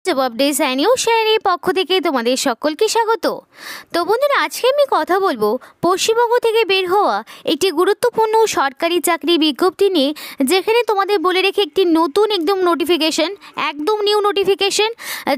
জবাব ডে সাইনিউ শেয়ারের পক্ষ থেকে তোমাদের সকলকে স্বাগত। তো বন্ধুরা, আজকে আমি কথা বলবো পশ্চিমবঙ্গ থেকে বের হওয়া একটি গুরুত্বপূর্ণ সরকারি চাকরি বিজ্ঞপ্তি নিয়ে, যেখানে তোমাদের বলে রেখে একটি নতুন একদম নিউ নোটিফিকেশন,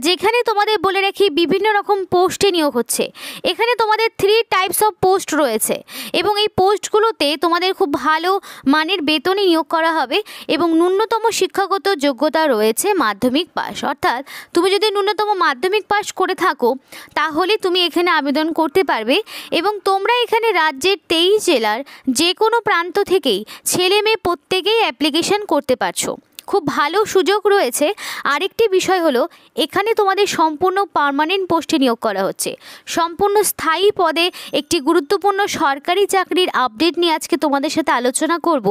যেখানে তোমাদের বলে রাখি বিভিন্ন রকম পোস্টে নিয়োগ হচ্ছে। এখানে তোমাদের 3 টাইপস অফ পোস্ট রয়েছে এবং এই পোস্টগুলোতে তোমাদের খুব ভালো মানের বেতনে নিয়োগ করা হবে এবং ন্যূনতম শিক্ষাগত যোগ্যতা রয়েছে মাধ্যমিক পাস। অর্থাৎ তুমি যদি ন্যূনতম মাধ্যমিক পাস করে থাকো তাহলে তুমি এখানে আবেদন করতে পারবে এবং তোমরা এখানে রাজ্যের 23 জেলার যে কোনো প্রান্ত থেকেই ছেলে মেয়ে প্রত্যেকেই অ্যাপ্লিকেশন করতে পারছো। খুব ভালো সুযোগ রয়েছে। আরেকটি বিষয় হলো, এখানে তোমাদের সম্পূর্ণ পার্মানেন্ট পোস্টে নিয়োগ করা হচ্ছে, সম্পূর্ণ স্থায়ী পদে একটি গুরুত্বপূর্ণ সরকারি চাকরির আপডেট নিয়ে আজকে তোমাদের সাথে আলোচনা করব।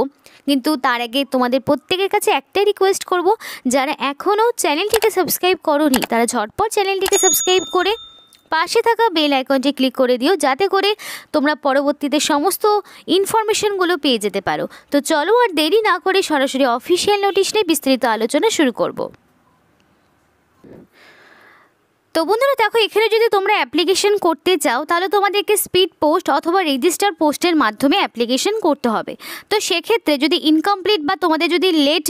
কিন্তু তার আগে তোমাদের প্রত্যেকের কাছে একটাই রিকোয়েস্ট করব, যারা এখনও চ্যানেলটিকে সাবস্ক্রাইব করোনি তারা ঝটপট চ্যানেলটিকে সাবস্ক্রাইব করে পাশে থাকা বেল আইকনটি ক্লিক করে দিও, যাতে করে তোমরা পরবর্তীতে সমস্ত ইনফরমেশনগুলো পেয়ে যেতে পারো। তো চলো আর দেরি না করে সরাসরি অফিসিয়াল নোটিশ নিয়ে বিস্তারিত আলোচনা শুরু করব। তো বন্ধুরা দেখো, এখানে যদি তোমরা অ্যাপ্লিকেশন করতে চাও তাহলে তোমাদেরকে স্পিড পোস্ট অথবা রেজিস্টার পোস্টের মাধ্যমে অ্যাপ্লিকেশন করতে হবে। তো সেক্ষেত্রে যদি ইনকমপ্লিট বা তোমাদের যদি লেট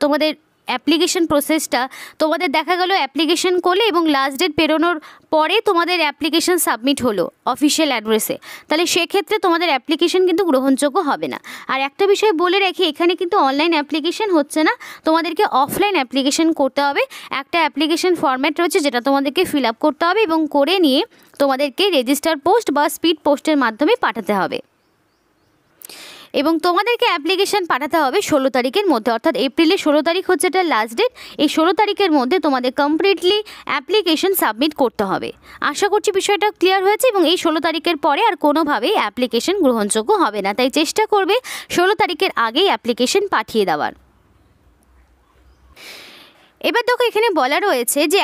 তোমাদের অ্যাপ্লিকেশন প্রসেসটা তোমাদের দেখা গেল অ্যাপ্লিকেশন করলে এবং লাস্ট ডেট পেরোনোর পরে তোমাদের অ্যাপ্লিকেশন সাবমিট হলো অফিসিয়াল অ্যাড্রেসে, তাহলে সেক্ষেত্রে তোমাদের অ্যাপ্লিকেশন কিন্তু গ্রহণযোগ্য হবে না। আর একটা বিষয় বলে রাখি, এখানে কিন্তু অনলাইন অ্যাপ্লিকেশন হচ্ছে না, তোমাদেরকে অফলাইন অ্যাপ্লিকেশন করতে হবে। একটা অ্যাপ্লিকেশন ফরম্যাট রয়েছে যেটা তোমাদেরকে ফিল আপ করতে হবে এবং করে নিয়ে তোমাদেরকে রেজিস্টার পোস্ট বা স্পিড পোস্টের মাধ্যমে পাঠাতে হবে এবং তোমাদেরকে অ্যাপ্লিকেশন পাঠাতে হবে 16 তারিখের মধ্যে। অর্থাৎ এপ্রিলের 16 তারিখ হচ্ছে এটা লাস্ট ডেট। এই 16 তারিখের মধ্যে তোমাদের কমপ্লিটলি অ্যাপ্লিকেশন সাবমিট করতে হবে। আশা করছি বিষয়টা ক্লিয়ার হয়েছে এবং এই 16 তারিখের পরে আর কোনোভাবেই অ্যাপ্লিকেশন গ্রহণযোগ্য হবে না, তাই চেষ্টা করবে 16 তারিখের আগেই অ্যাপ্লিকেশন পাঠিয়ে দেওয়ার। এবার দেখো, এখানে বলা রয়েছে যে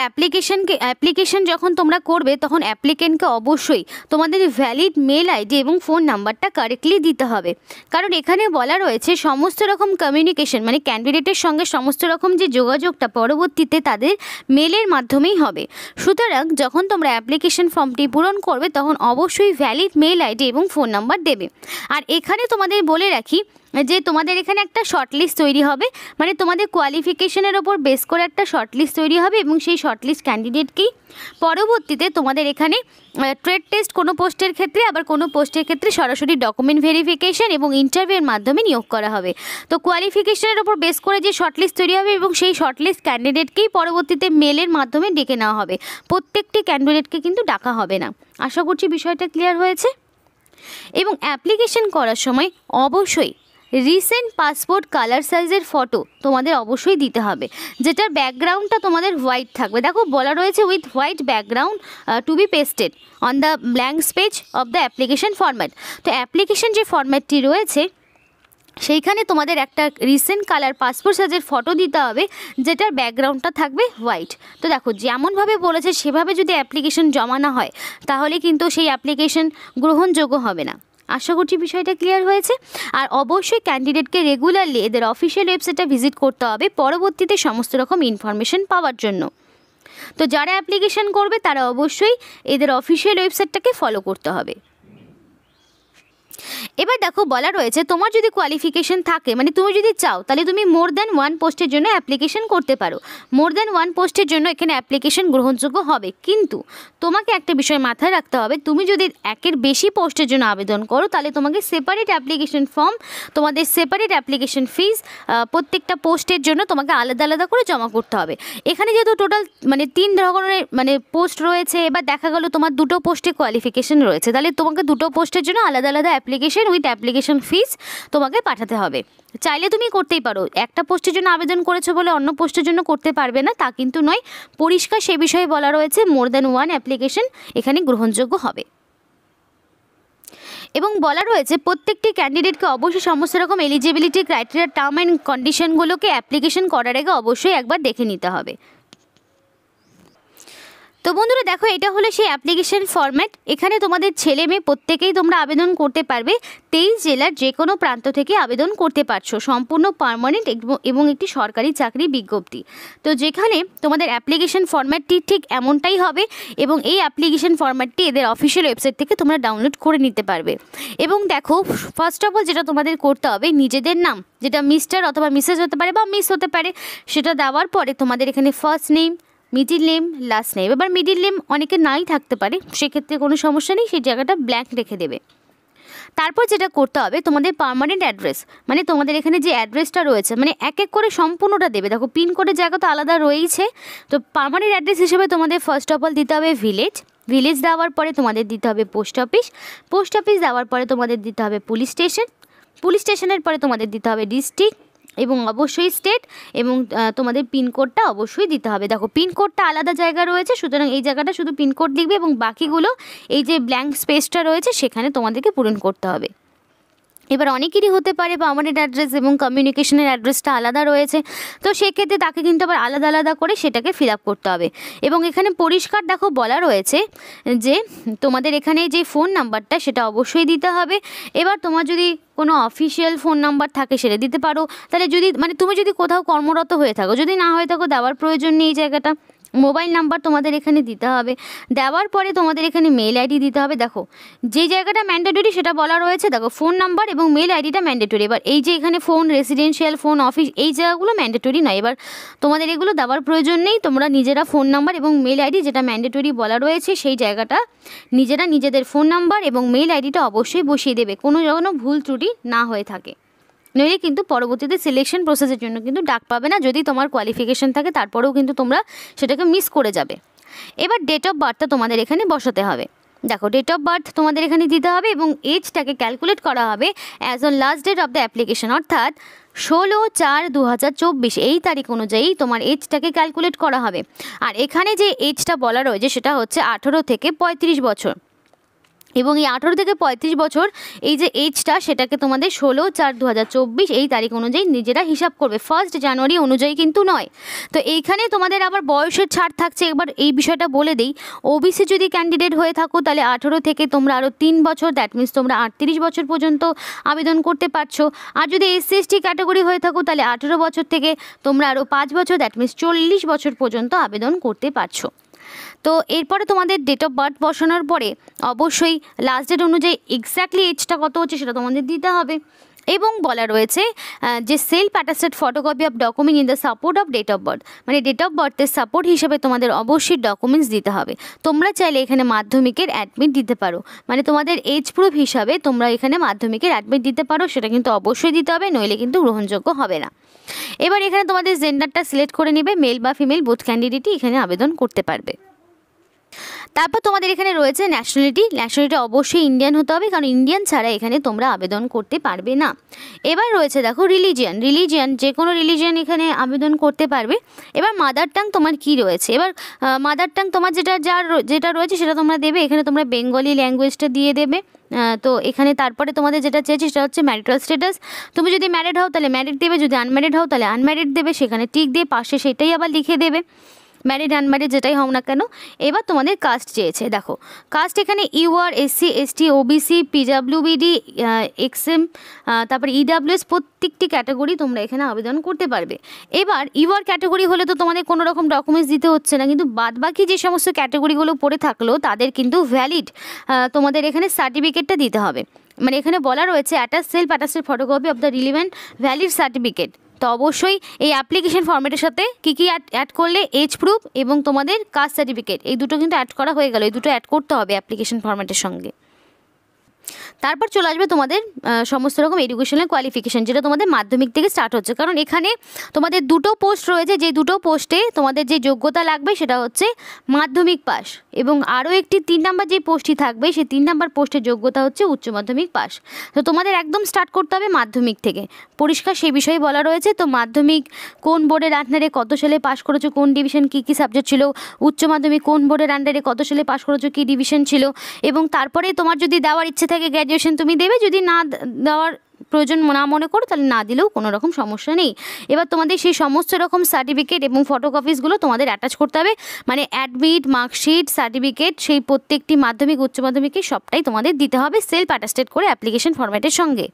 অ্যাপ্লিকেশন যখন তোমরা করবে তখন অ্যাপ্লিকেন্টকে অবশ্যই তোমাদের ভ্যালিড মেল আইডি এবং ফোন নাম্বারটা কারেক্টলি দিতে হবে। কারণ এখানে বলা রয়েছে সমস্ত রকম কমিউনিকেশন মানে ক্যান্ডিডেটের সঙ্গে সমস্ত রকম যে যোগাযোগটা পরবর্তীতে তাদের মেলের মাধ্যমেই হবে। সুতরাং যখন তোমরা অ্যাপ্লিকেশন ফর্মটি পূরণ করবে তখন অবশ্যই ভ্যালিড মেল আইডি এবং ফোন নাম্বার দেবে। আর এখানে তোমাদের বলে রাখি যে তোমাদের এখানে একটা শর্টলিস্ট তৈরি হবে, মানে তোমাদের কোয়ালিফিকেশনের ওপর বেস করে একটা শর্টলিস্ট তৈরি হবে এবং সেই শর্টলিস্ট ক্যান্ডিডেটকেই পরবর্তীতে তোমাদের এখানে ট্রেড টেস্ট কোনো পোস্টের ক্ষেত্রে, আবার কোনো পোস্টের ক্ষেত্রে সরাসরি ডকুমেন্ট ভেরিফিকেশন এবং ইন্টারভিউর মাধ্যমে নিয়োগ করা হবে। তো কোয়ালিফিকেশনের ওপর বেস করে যে শর্টলিস্ট তৈরি হবে এবং সেই শর্টলিস্ট ক্যান্ডিডেটকেই পরবর্তীতে মেলের মাধ্যমে ডেকে নেওয়া হবে, প্রত্যেকটি ক্যান্ডিডেটকে কিন্তু ডাকা হবে না। আশা করছি বিষয়টা ক্লিয়ার হয়েছে। এবং অ্যাপ্লিকেশন করার সময় অবশ্যই রিসেন্ট পাসপোর্ট কালার সাইজের ফটো তোমাদের অবশ্যই দিতে হবে, যেটার ব্যাকগ্রাউন্ডটা তোমাদের হোয়াইট থাকবে। দেখো বলা রয়েছে with white background to be pasted on the blank page of the application format. তো অ্যাপ্লিকেশন যে ফরম্যাটটি রয়েছে সেইখানে তোমাদের একটা রিসেন্ট কালার পাসপোর্ট সাইজের ফটো দিতে হবে, যেটার ব্যাকগ্রাউন্ডটা থাকবে হোয়াইট। তো দেখো যেমনভাবে বলেছে সেভাবে যদি অ্যাপ্লিকেশন জমা না হয় তাহলে কিন্তু সেই অ্যাপ্লিকেশন গ্রহণযোগ্য হবে না। আশা করছি বিষয়টা ক্লিয়ার হয়েছে। আর অবশ্যই ক্যান্ডিডেটকে রেগুলারলি এদের অফিসিয়াল ওয়েবসাইটটা ভিজিট করতে হবে পরবর্তীতে সমস্ত রকম ইনফরমেশন পাওয়ার জন্য। তো যারা অ্যাপ্লিকেশন করবে তারা অবশ্যই এদের অফিসিয়াল ওয়েবসাইটটাকে ফলো করতে হবে। এবার দেখো বলা রয়েছে তোমার যদি কোয়ালিফিকেশন থাকে, মানে তুমি যদি চাও তাহলে তুমি মোর দ্যান 1 পোস্টের জন্য অ্যাপ্লিকেশন করতে পারো। মোর দ্যান 1 পোস্টের জন্য এখানে অ্যাপ্লিকেশন গ্রহণযোগ্য হবে, কিন্তু তোমাকে একটা বিষয় মাথায় রাখতে হবে, তুমি যদি একের বেশি পোস্টের জন্য আবেদন করো তাহলে তোমাকে সেপারেট অ্যাপ্লিকেশন ফর্ম, তোমাদের সেপারেট অ্যাপ্লিকেশন ফিস প্রত্যেকটা পোস্টের জন্য তোমাকে আলাদা আলাদা করে জমা করতে হবে। এখানে যেহেতু টোটাল 3 ধরনের পোস্ট রয়েছে, এবার দেখা গেল তোমার 2টো পোস্টে কোয়ালিফিকেশন রয়েছে, তাহলে তোমাকে 2টো পোস্টের জন্য আলাদা আলাদা অ্যাপ্লিকেশন উইথ অ্যাপ্লিকেশন ফিস তোমাকে পাঠাতে হবে। চাইলে তুমি করতেই পারো, একটা পোস্টের জন্য আবেদন করেছো বলে অন্য পোস্টের জন্য করতে পারবে না তা কিন্তু নয়। পরিষ্কার সে বিষয়ে বলা রয়েছে মোর দ্যান 1 অ্যাপ্লিকেশন এখানে গ্রহণযোগ্য হবে। এবং বলা রয়েছে প্রত্যেকটি ক্যান্ডিডেটকে অবশ্যই সমস্ত রকম এলিজিবিলিটি ক্রাইটেরিয়া টার্ম অ্যান্ড কন্ডিশনগুলোকে অ্যাপ্লিকেশন করার আগে অবশ্যই একবার দেখে নিতে হবে। তো বন্ধুরা দেখো, এটা হলো সেই অ্যাপ্লিকেশন ফরম্যাট। এখানে তোমাদের ছেলে মেয়ে প্রত্যেকেই তোমরা আবেদন করতে পারবে। 23 জেলার যে কোনো প্রান্ত থেকে আবেদন করতে পারছো, সম্পূর্ণ পার্মানেন্ট এবং একটি সরকারি চাকরি বিজ্ঞপ্তি। তো যেখানে তোমাদের অ্যাপ্লিকেশন ফরম্যাটটি ঠিক এমনটাই হবে, এবং এই অ্যাপ্লিকেশন ফরম্যাটটি এদের অফিসিয়াল ওয়েবসাইট থেকে তোমরা ডাউনলোড করে নিতে পারবে। এবং দেখো, ফার্স্ট অফ অল যেটা তোমাদের করতে হবে, নিজেদের নাম, যেটা মিস্টার অথবা মিসেস হতে পারে বা মিস হতে পারে, সেটা দেওয়ার পরে তোমাদের এখানে first name, middle name, last name. এবার মিডিল নেম অনেকে নাই থাকতে পারে, সেক্ষেত্রে কোনো সমস্যা নেই, সেই জায়গাটা ব্ল্যাঙ্ক রেখে দেবে। তারপর যেটা করতে হবে, তোমাদের পার্মানেন্ট অ্যাড্রেস, মানে তোমাদের এখানে যে অ্যাড্রেসটা রয়েছে, মানে এক এক করে সম্পূর্ণটা দেবে। দেখো, পিনকোডের জায়গা তো আলাদা রয়েইছে, তো পার্মানেন্ট অ্যাড্রেস হিসেবে তোমাদের ফার্স্ট অফ অল দিতে হবে ভিলেজ দেওয়ার পরে তোমাদের দিতে হবে পোস্ট অফিস দেওয়ার পরে তোমাদের দিতে হবে পুলিশ স্টেশনের পরে তোমাদের দিতে হবে ডিস্ট্রিক্ট এবং অবশ্যই স্টেট, এবং তোমাদের পিনকোডটা অবশ্যই দিতে হবে। দেখো, পিনকোডটা আলাদা জায়গা রয়েছে, সুতরাং এই জায়গাটা শুধু পিনকোড লিখবে এবং বাকিগুলো এই যে ব্ল্যাঙ্ক স্পেসটা রয়েছে সেখানে তোমাদেরকে পূরণ করতে হবে। এবার অনেকেরই হতে পারে পার্মানেন্ট অ্যাড্রেস এবং কমিউনিকেশনের অ্যাড্রেসটা আলাদা রয়েছে, তো সেক্ষেত্রে তাকে কিন্তু আবার আলাদা আলাদা করে সেটাকে ফিল আপ করতে হবে। এবং এখানে পরিষ্কার দেখো বলা রয়েছে যে তোমাদের এখানে যে ফোন নাম্বারটা সেটা অবশ্যই দিতে হবে। এবার তোমার যদি কোনো অফিসিয়াল ফোন নাম্বার থাকে সেটা দিতে পারো, তাহলে যদি মানে তুমি যদি কোথাও কর্মরত হয়ে থাকো, যদি না হয়ে থাকো দেওয়ার প্রয়োজন নেই। এই জায়গাটা মোবাইল নাম্বার তোমাদের এখানে দিতে হবে, দেওয়ার পরে তোমাদের এখানে মেল আইডি দিতে হবে। দেখো, যে জায়গাটা ম্যান্ডেটরি সেটা বলা রয়েছে, দেখো ফোন নাম্বার এবং মেল আইডিটা ম্যান্ডেটরি। এবার এই যে এখানে ফোন, রেসিডেন্সিয়াল ফোন, অফিস, এই জায়গাগুলো ম্যান্ডেটরি নয়। এবার তোমাদের এগুলো দেওয়ার প্রয়োজন নেই, তোমরা নিজেরা ফোন নাম্বার এবং মেল আইডি যেটা ম্যান্ডেটরি বলা রয়েছে সেই জায়গাটা নিজেরা নিজেদের ফোন নাম্বার এবং মেল আইডিটা অবশ্যই বসিয়ে দেবে, কোনো ভুল ত্রুটি না হয়ে থাকে, নইলে কিন্তু পরবর্তীতে সিলেকশন প্রসেসের জন্য কিন্তু ডাক পাবে না। যদি তোমার কোয়ালিফিকেশন থাকে তারপরেও কিন্তু তোমরা সেটাকে মিস করে যাবে। এবার ডেট অফ বার্থটা তোমাদের এখানে বসাতে হবে। দেখো, ডেট অফ বার্থ তোমাদের এখানে দিতে হবে এবং এজটাকে ক্যালকুলেট করা হবে as on last date of the application, অর্থাৎ 16/4/2024 এই তারিখ অনুযায়ী তোমার এজটাকে ক্যালকুলেট করা হবে। আর এখানে যে এজটা বলা রয়েছে সেটা হচ্ছে 18 থেকে 35 বছর, এবং এই 18 থেকে 35 বছর এই যে এজটা সেটাকে তোমাদের 16/4/2024 এই তারিখ অনুযায়ী নিজেরা হিসাব করবে, 1 জানুয়ারি অনুযায়ী কিন্তু নয়। তো এইখানে তোমাদের আবার বয়সের ছাড় থাকছে। এবার এই বিষয়টা বলে দিই, ওবিসি যদি ক্যান্ডিডেট হয়ে থাকো তাহলে 18 থেকে তোমরা আরও 3 বছর, দ্যাট মিনস তোমরা 38 বছর পর্যন্ত আবেদন করতে পারছো। আর যদি এসসি এসটি ক্যাটাগরি হয়ে থাকো তাহলে 18 বছর থেকে তোমরা আরও 5 বছর, দ্যাট মিনস 40 বছর পর্যন্ত আবেদন করতে পারছো। তো এরপরে তোমাদের ডেট অফ বার্থ বসানোর পরে অবশ্যই লাস্ট ডেট অনুযায়ী এক্স্যাক্টলি এজটা কত হচ্ছে সেটা তোমাদের দিতে হবে। এবং বলা রয়েছে যে self attested photocopy of document in the support of date of birth, মানে ডেট অফ বার্থের সাপোর্ট হিসেবে তোমাদের অবশ্যই ডকুমেন্টস দিতে হবে। তোমরা চাইলে এখানে মাধ্যমিকের অ্যাডমিট দিতে পারো, মানে তোমাদের এজ প্রুফ হিসাবে তোমরা এখানে মাধ্যমিকের অ্যাডমিট দিতে পারো, সেটা কিন্তু অবশ্যই দিতে হবে, নইলে কিন্তু গ্রহণযোগ্য হবে না। এবার এখানে তোমাদের জেন্ডারটা সিলেক্ট করে নেবে, মেল বা ফিমেল বোথ ক্যান্ডিডেটই এখানে আবেদন করতে পারবে। তারপর তোমাদের এখানে রয়েছে ন্যাশনালিটি অবশ্যই ইন্ডিয়ান হতে হবে, কারণ ইন্ডিয়ান ছাড়া এখানে তোমরা আবেদন করতে পারবে না। এবার রয়েছে দেখো রিলিজিয়ান, যে কোনো রিলিজিয়ান এখানে আবেদন করতে পারবে। এবার মাদার টাং তোমার কি রয়েছে, এবার মাদার টাং তোমার যেটা রয়েছে সেটা তোমরা দেবে। এখানে তোমরা বেঙ্গলি ল্যাঙ্গুয়েজটা দিয়ে দেবে। তো এখানে তারপরে তোমাদের যেটা চেয়েছে সেটা হচ্ছে ম্যারিটাল স্ট্যাটাস, তুমি যদি ম্যারিড হও তাহলে ম্যারিড দেবে, যদি আনম্যারিড হও তাহলে আনম্যারিড দেবে, সেখানে টিক দিয়ে পাশে সেটাই আবার লিখে দেবে, ম্যারিড আনম্যারিড যেটাই হোক না কেন। এবার তোমাদের কাস্ট চেয়েছে, দেখো কাস্ট এখানে UR, SC ST, OBC, পিডাব্লিউবিডি, XM, তারপরে ইডাব্লিউএস, প্রত্যেকটি ক্যাটাগরি তোমরা এখানে আবেদন করতে পারবে। এবার ইউআর ক্যাটাগরি হলে তো তোমাদের কোনো রকম ডকুমেন্টস দিতে হচ্ছে না, কিন্তু বাদবাকি যে সমস্ত ক্যাটাগরিগুলো পড়ে থাকলো তাদের কিন্তু ভ্যালিড তোমাদের এখানে সার্টিফিকেটটা দিতে হবে। মানে এখানে বলা রয়েছে self attested photocopy of the relevant valid certificate. তো অবশ্যই এই অ্যাপ্লিকেশন ফর্মেটের সাথে কী অ্যাড করলে, এজ প্রুফ এবং তোমাদের কাস্ট সার্টিফিকেট, এই দুটো কিন্তু অ্যাড করা হয়ে গেল, এই দুটো অ্যাড করতে হবে অ্যাপ্লিকেশন ফর্মেটের সঙ্গে। তারপর চলে আসবে তোমাদের সমস্ত রকম এডুকেশনাল কোয়ালিফিকেশান, যেটা তোমাদের মাধ্যমিক থেকে স্টার্ট হচ্ছে, কারণ এখানে তোমাদের দুটো পোস্ট রয়েছে, যে দুটো পোস্টে তোমাদের যে যোগ্যতা লাগবে সেটা হচ্ছে মাধ্যমিক পাস, এবং আরও একটি 3 নম্বর যে পোস্টটি থাকবে সেই 3 নম্বর পোস্টের যোগ্যতা হচ্ছে উচ্চ মাধ্যমিক পাস। তো তোমাদের একদম স্টার্ট করতে হবে মাধ্যমিক থেকে, পরিষ্কার সেই বিষয়ে বলা রয়েছে। তো মাধ্যমিক কোন বোর্ডের আন্ডারে কত সালে পাস করেছো, কোন ডিভিশন কী কী সাবজেক্ট ছিল, উচ্চ মাধ্যমিক কোন বোর্ডের আন্ডারে কত সালে পাস করেছো, কী ডিভিশন ছিল, এবং তারপরে তোমার যদি দেওয়ার ইচ্ছে থাকে গ্র্যাজুয়েশন তুমি দেবে, যদি না দেওয়ার প্রয়োজন না মনে করো তাহলে না দিলেও কোনো রকম সমস্যা নেই। এবার তোমাদের সেই সমস্ত রকম সার্টিফিকেট এবং ফটোকপিসগুলো তোমাদের অ্যাটাচ করতে হবে, মানে অ্যাডমিট, মার্কশিট, সার্টিফিকেট, সেই প্রত্যেকটি মাধ্যমিক উচ্চ মাধ্যমিকে সবটাই তোমাদের দিতে হবে সেলফ অ্যাটাস্টেড করে অ্যাপ্লিকেশন ফরম্যাটের সঙ্গে।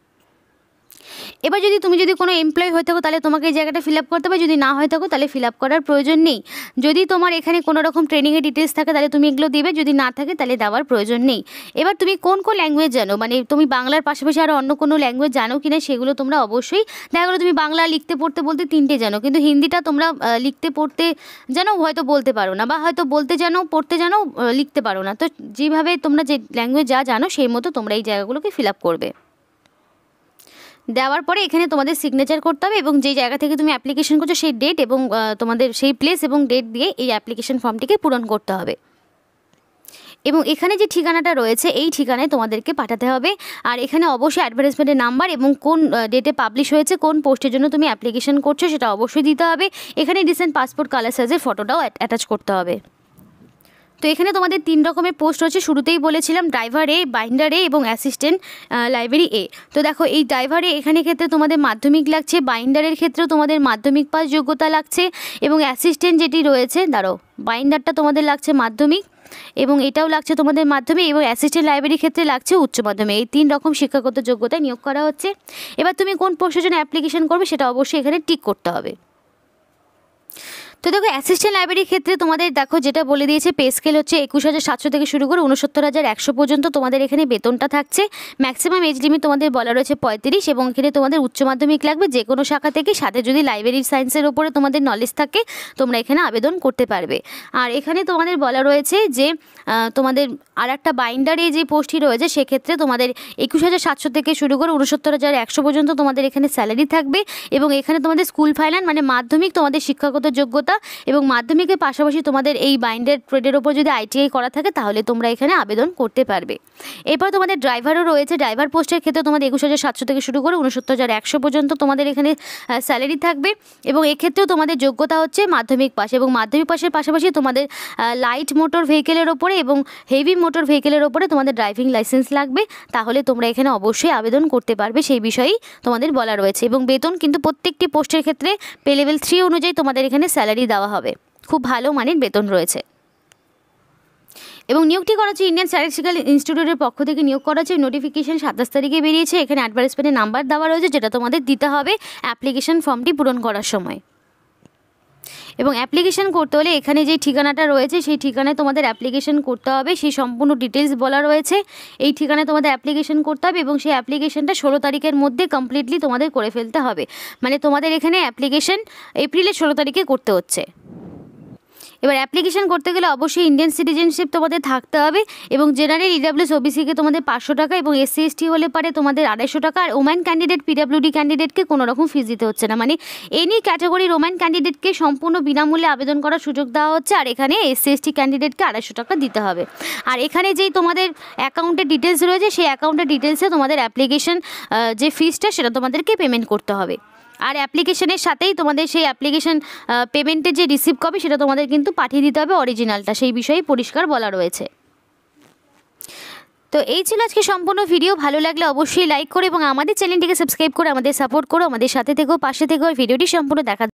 এবার তুমি যদি কোনো এমপ্লয় হয়ে থাকো তাহলে তোমাকে এই জায়গাটা ফিল আপ করতে হবে, যদি না হয়ে থাকো তাহলে ফিল আপ করার প্রয়োজন নেই। যদি তোমার এখানে কোনো রকম ট্রেনিংয়ের ডিটেলস থাকে তাহলে তুমি এগুলো দেবে, যদি না থাকে তাহলে দেওয়ার প্রয়োজন নেই। এবার তুমি কোন কোন ল্যাঙ্গুয়েজ জানো, মানে তুমি বাংলার পাশাপাশি আরও অন্য কোনো ল্যাঙ্গুয়েজ জানো কিনা সেগুলো তোমরা অবশ্যই, দেখা গেলো তুমি বাংলা লিখতে পড়তে বলতে 3টে জানো, কিন্তু হিন্দিটা তোমরা লিখতে পড়তে জানো হয়তো বলতে পারো না, বা হয়তো বলতে জানো পড়তে জানো লিখতে পারো না। তো যেভাবে তোমরা যে ল্যাঙ্গুয়েজ যা জানো সেই মতো তোমরা এই জায়গাগুলোকে ফিল আপ করবে। দেওয়ার পরে এখানে তোমাদের সিগনেচার করতে হবে এবং যেই জায়গা থেকে তুমি অ্যাপ্লিকেশন করছো সেই ডেট এবং তোমাদের সেই প্লেস এবং ডেট দিয়ে এই অ্যাপ্লিকেশন ফর্মটিকে পূরণ করতে হবে। এবং এখানে যে ঠিকানাটা রয়েছে এই ঠিকানায় তোমাদেরকে পাঠাতে হবে। আর এখানে অবশ্যই অ্যাডভার্টাইজমেন্টের নাম্বার এবং কোন ডেটে পাবলিশ হয়েছে, কোন পোস্টের জন্য তুমি অ্যাপ্লিকেশন করছো সেটা অবশ্যই দিতে হবে। এখানে রিসেন্ট পাসপোর্ট কালার সাইজের ফটোটাও অ্যাটাচ করতে হবে। তো এখানে তোমাদের 3 রকমের পোস্ট রয়েছে, শুরুতেই বলেছিলাম ড্রাইভার এ, বাইন্ডার এ এবং অ্যাসিস্ট্যান্ট লাইব্রেরি এ। তো দেখো এই ড্রাইভারে এখানে ক্ষেত্রে তোমাদের মাধ্যমিক লাগছে, বাইন্ডারের ক্ষেত্রেও তোমাদের মাধ্যমিক পাস যোগ্যতা লাগছে, এবং অ্যাসিস্ট্যান্ট যেটি রয়েছে বাইন্ডারটা তোমাদের লাগছে মাধ্যমিক এবং এটাও লাগছে তোমাদের মাধ্যমিক, এবং অ্যাসিস্ট্যান্ট লাইব্রেরির ক্ষেত্রে লাগছে উচ্চ মাধ্যমিক। এই 3 রকম শিক্ষাগত যোগ্যতায় নিয়োগ করা হচ্ছে। এবার তুমি কোন পোস্টের জন্য অ্যাপ্লিকেশন করবে সেটা অবশ্যই এখানে টিক করতে হবে। তো দেখো অ্যাসিস্ট্যান্ট লাইব্রেরির ক্ষেত্রে তোমাদের দেখো যেটা বলে দিয়েছে, পে স্কেল হচ্ছে 21,700 থেকে শুরু করে 69,100 পর্যন্ত তোমাদের এখানে বেতনটা থাকছে। ম্যাক্সিমাম এজ লিমিট তোমাদের বলা রয়েছে 35, এবং এখানে তোমাদের উচ্চ মাধ্যমিক লাগবে যে কোনো শাখা থেকে, সাথে যদি লাইব্রেরি সায়েন্সের ওপরে তোমাদের নলেজ থাকে তোমরা এখানে আবেদন করতে পারবে। আর এখানে তোমাদের বলা রয়েছে যে তোমাদের আর একটা বাইন্ডারে যে পোস্টটি রয়েছে সেক্ষেত্রে তোমাদের 21,700 থেকে শুরু করে 69,100 পর্যন্ত তোমাদের এখানে স্যালারি থাকবে, এবং এখানে তোমাদের স্কুল ফাইনাল মানে মাধ্যমিক তোমাদের শিক্ষাগত যোগ্যতা এবং মাধ্যমিকের পাশাপাশি তোমাদের এই বাইন্ডার ট্রেডের ওপর যদি ITI করা থাকে তাহলে তোমরা এখানে আবেদন করতে পারবে। এরপর তোমাদের ড্রাইভারও রয়েছে, ড্রাইভার পোস্টের ক্ষেত্রে তোমাদের 21,700 থেকে শুরু করে 69,100 পর্যন্ত তোমাদের এখানে স্যালারি থাকবে, এবং এক্ষেত্রেও তোমাদের যোগ্যতা হচ্ছে মাধ্যমিক পাস, এবং মাধ্যমিক পাসের পাশাপাশি তোমাদের লাইট মোটর ভেহিকেলের ওপরে এবং হেভি মোটর ভেহিকেলের ওপরে তোমাদের ড্রাইভিং লাইসেন্স লাগবে, তাহলে তোমরা এখানে অবশ্যই আবেদন করতে পারবে, সেই বিষয়েই তোমাদের বলা রয়েছে। এবং বেতন কিন্তু প্রত্যেকটি পোস্টের ক্ষেত্রে পে লেভেল 3 অনুযায়ী তোমাদের এখানে স্যালারি দেওয়া হবে, খুব ভালো মানের বেতন রয়েছে। এবং নিয়োগটি করা হচ্ছে ইন্ডিয়ান স্ট্যাটিস্টিক্যাল ইনস্টিটিউটের পক্ষ থেকে নিয়োগ করা হচ্ছে। নোটিফিকেশন 27 তারিখে বেরিয়েছে। এখানে অ্যাডভার্টাইজমেন্টের নাম্বার দেওয়া রয়েছে যেটা তোমাদের দিতে হবে অ্যাপ্লিকেশন ফর্মটি পূরণ করার সময়। এবং অ্যাপ্লিকেশন করতে হলে এখানে যে ঠিকানাটা রয়েছে সেই ঠিকানায় তোমাদের অ্যাপ্লিকেশন করতে হবে, সেই সম্পূর্ণ ডিটেলস বলা রয়েছে। এই ঠিকানায় তোমাদের অ্যাপ্লিকেশন করতে হবে এবং সেই অ্যাপ্লিকেশনটা 16 তারিখের মধ্যে কমপ্লিটলি তোমাদের করে ফেলতে হবে, মানে তোমাদের এখানে অ্যাপ্লিকেশন এপ্রিলের 16 তারিখে করতে হচ্ছে। এবার অ্যাপ্লিকেশন করতে গেলে অবশ্যই ইন্ডিয়ান সিটিজেনশিপ তোমাদের থাকতে হবে, এবং জেনারেল EWS OBCকে তোমাদের 500 টাকা, এবং SC ST হলে পারে তোমাদের 250 টাকা। আর ওম্যান ক্যান্ডিডেট PWD ক্যান্ডিডেটকে কোনো রকম ফিস দিতে হচ্ছে না, মানে এনি ক্যাটাগরির ওম্যান ক্যান্ডিডেটকে সম্পূর্ণ বিনামূল্যে আবেদন করার সুযোগ দেওয়া হচ্ছে। আর এখানে SC ST ক্যান্ডিডেটকে 250 টাকা দিতে হবে। আর এখানে যেই তোমাদের অ্যাকাউন্টের ডিটেলস রয়েছে সেই অ্যাকাউন্টের ডিটেলসে তোমাদের অ্যাপ্লিকেশন যে ফিসটা সেটা তোমাদেরকে পেমেন্ট করতে হবে। আর অ্যাপ্লিকেশনের সাথেই তোমাদের সেই অ্যাপ্লিকেশন পেমেন্টের যে রিসিপ্ট কপি সেটা তোমাদের কিন্তু পাঠিয়ে দিতে হবে অরিজিনালটা, সেই বিষয়ে পরিষ্কার বলা রয়েছে। তো এই ছিল আজকে সম্পূর্ণ ভিডিও। ভালো লাগলে অবশ্যই লাইক করো এবং আমাদের চ্যানেলটিকে সাবস্ক্রাইব করে আমাদের সাপোর্ট করো, আমাদের সাথে থেকো, পাশে থেকো। ভিডিওটি সম্পূর্ণ দেখা